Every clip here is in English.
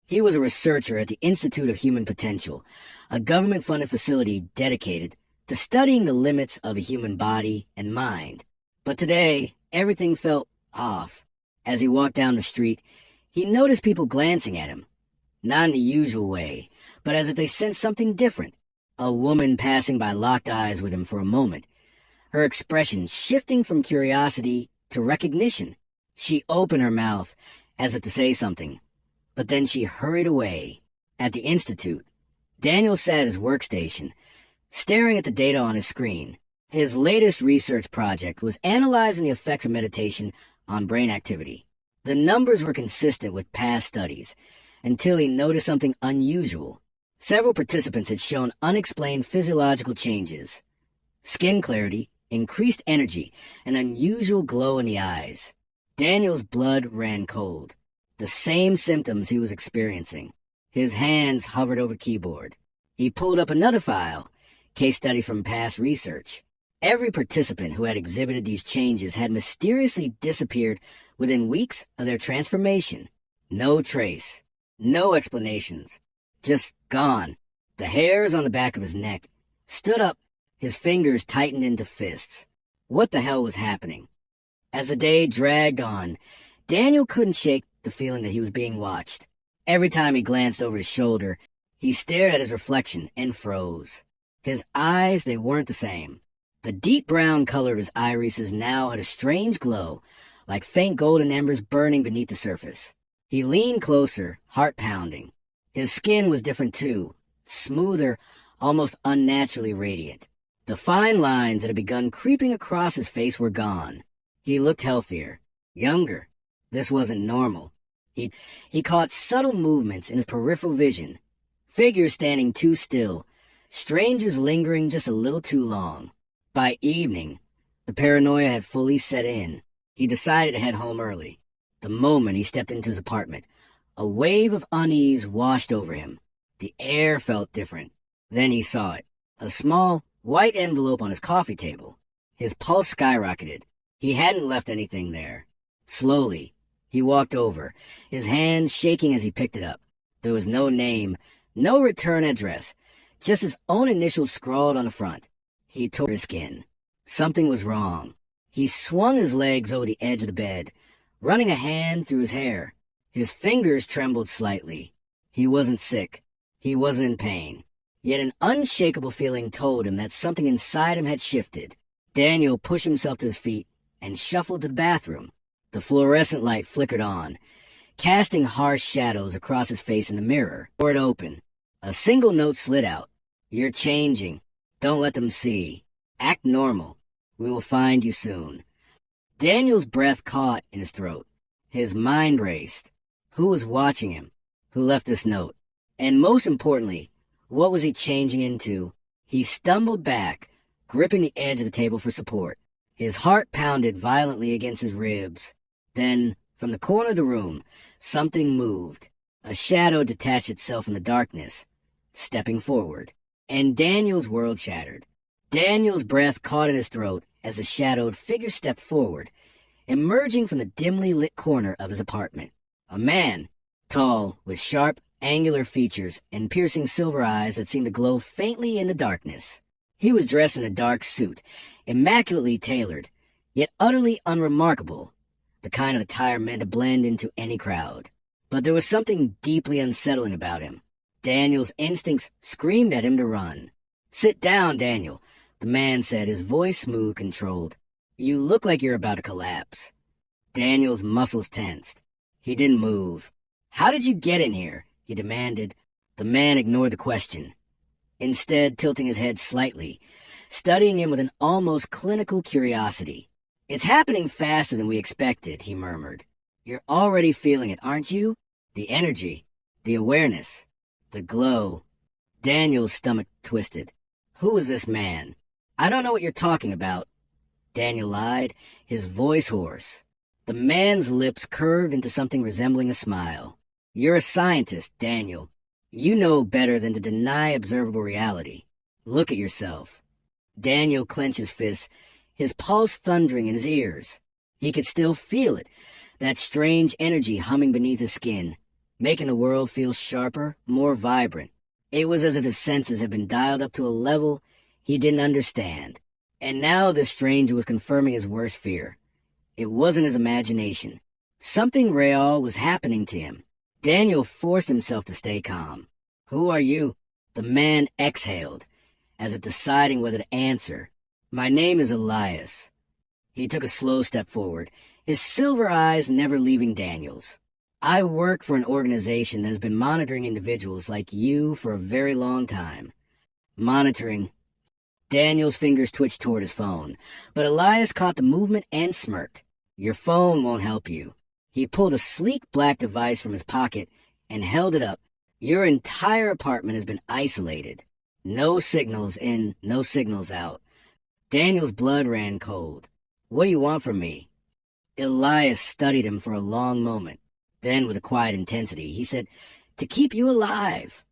He was a researcher at the Institute of Human Potential, a government-funded facility dedicated to studying the limits of a human body and mind. But today, everything felt off. As he walked down the street, he noticed people glancing at him. Not in the usual way, but as if they sensed something different. A woman passing by locked eyes with him for a moment, her expression shifting from curiosity to recognition. She opened her mouth as if to say something, but then she hurried away. At the Institute, Daniel sat at his workstation, staring at the data on his screen. His latest research project was analyzing the effects of meditation on brain activity. The numbers were consistent with past studies, until he noticed something unusual. Several participants had shown unexplained physiological changes. Skin clarity, increased energy, an unusual glow in the eyes. Daniel's blood ran cold. The same symptoms he was experiencing. His hands hovered over the keyboard. He pulled up another file, case study from past research. Every participant who had exhibited these changes had mysteriously disappeared within weeks of their transformation. No trace, no explanations, just gone. The hairs on the back of his neck stood up, his fingers tightened into fists. What the hell was happening? As the day dragged on, Daniel couldn't shake the feeling that he was being watched. Every time he glanced over his shoulder, he stared at his reflection and froze. His eyes, they weren't the same. The deep brown color of his irises now had a strange glow, like faint golden embers burning beneath the surface. He leaned closer, heart pounding. His skin was different too, smoother, almost unnaturally radiant. The fine lines that had begun creeping across his face were gone. He looked healthier, younger. This wasn't normal. He caught subtle movements in his peripheral vision, figures standing too still, strangers lingering just a little too long. By evening, the paranoia had fully set in. He decided to head home early. The moment he stepped into his apartment, a wave of unease washed over him. The air felt different. Then he saw it, a small, white envelope on his coffee table. His pulse skyrocketed. He hadn't left anything there. Slowly, he walked over, his hands shaking as he picked it up. There was no name, no return address, just his own initials scrawled on the front. He tore his skin. Something was wrong. He swung his legs over the edge of the bed, running a hand through his hair. His fingers trembled slightly. He wasn't sick. He wasn't in pain. Yet an unshakable feeling told him that something inside him had shifted. Daniel pushed himself to his feet and shuffled to the bathroom. The fluorescent light flickered on, casting harsh shadows across his face in the mirror. Door it open. A single note slid out. "You're changing. Don't let them see. Act normal. We will find you soon." Daniel's breath caught in his throat. His mind raced. Who was watching him? Who left this note? And most importantly, what was he changing into? He stumbled back, gripping the edge of the table for support. His heart pounded violently against his ribs. Then, from the corner of the room, something moved. A shadow detached itself from the darkness, stepping forward. And Daniel's world shattered. Daniel's breath caught in his throat as the shadowed figure stepped forward, emerging from the dimly lit corner of his apartment. A man, tall, with sharp, angular features and piercing silver eyes that seemed to glow faintly in the darkness. He was dressed in a dark suit, immaculately tailored, yet utterly unremarkable, the kind of attire meant to blend into any crowd. But there was something deeply unsettling about him. Daniel's instincts screamed at him to run. "Sit down, Daniel," the man said, his voice smooth, controlled. "You look like you're about to collapse." Daniel's muscles tensed. He didn't move. "How did you get in here?" he demanded. The man ignored the question, instead tilting his head slightly, studying him with an almost clinical curiosity. "It's happening faster than we expected," he murmured. "You're already feeling it, aren't you? The energy, the awareness, the glow." Daniel's stomach twisted. Who was this man? "I don't know what you're talking about," Daniel lied, his voice hoarse. The man's lips curved into something resembling a smile. "You're a scientist, Daniel. You know better than to deny observable reality. Look at yourself." Daniel clenched his fists, his pulse thundering in his ears. He could still feel it, that strange energy humming beneath his skin. making the world feel sharper, more vibrant. It was as if his senses had been dialed up to a level he didn't understand. And now this stranger was confirming his worst fear. It wasn't his imagination. Something real was happening to him. Daniel forced himself to stay calm. "Who are you?" The man exhaled, as if deciding whether to answer. "My name is Elias." He took a slow step forward, his silver eyes never leaving Daniel's. "I work for an organization that has been monitoring individuals like you for a very long time." Monitoring. Daniel's fingers twitched toward his phone, but Elias caught the movement and smirked. "Your phone won't help you." He pulled a sleek black device from his pocket and held it up. "Your entire apartment has been isolated. No signals in, no signals out." Daniel's blood ran cold. "What do you want from me?" Elias studied him for a long moment. Then, with a quiet intensity, he said, "To keep you alive."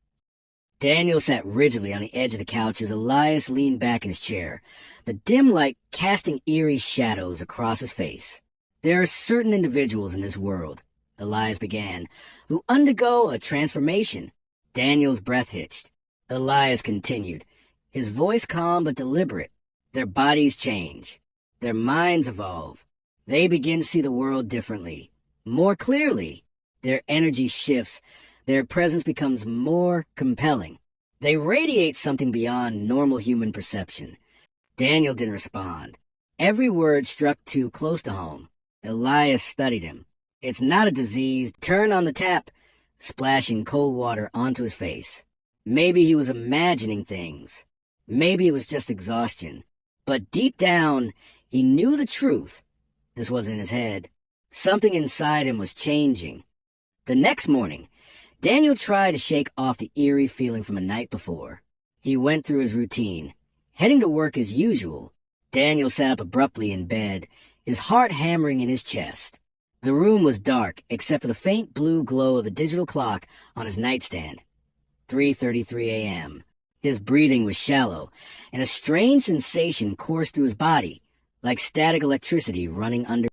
Daniel sat rigidly on the edge of the couch as Elias leaned back in his chair, the dim light casting eerie shadows across his face. "There are certain individuals in this world," Elias began, "who undergo a transformation." Daniel's breath hitched. Elias continued, his voice calm but deliberate. "Their bodies change. Their minds evolve. They begin to see the world differently, more clearly. Their energy shifts. Their presence becomes more compelling. They radiate something beyond normal human perception." Daniel didn't respond. Every word struck too close to home. Elias studied him. "It's not a disease. Turn on the tap," splashing cold water onto his face. Maybe he was imagining things. Maybe it was just exhaustion. But deep down, he knew the truth. This wasn't in his head. Something inside him was changing. The next morning, Daniel tried to shake off the eerie feeling from the night before. He went through his routine, heading to work as usual. Daniel sat up abruptly in bed, his heart hammering in his chest. The room was dark, except for the faint blue glow of the digital clock on his nightstand. 3:33 a.m. His breathing was shallow, and a strange sensation coursed through his body, like static electricity running under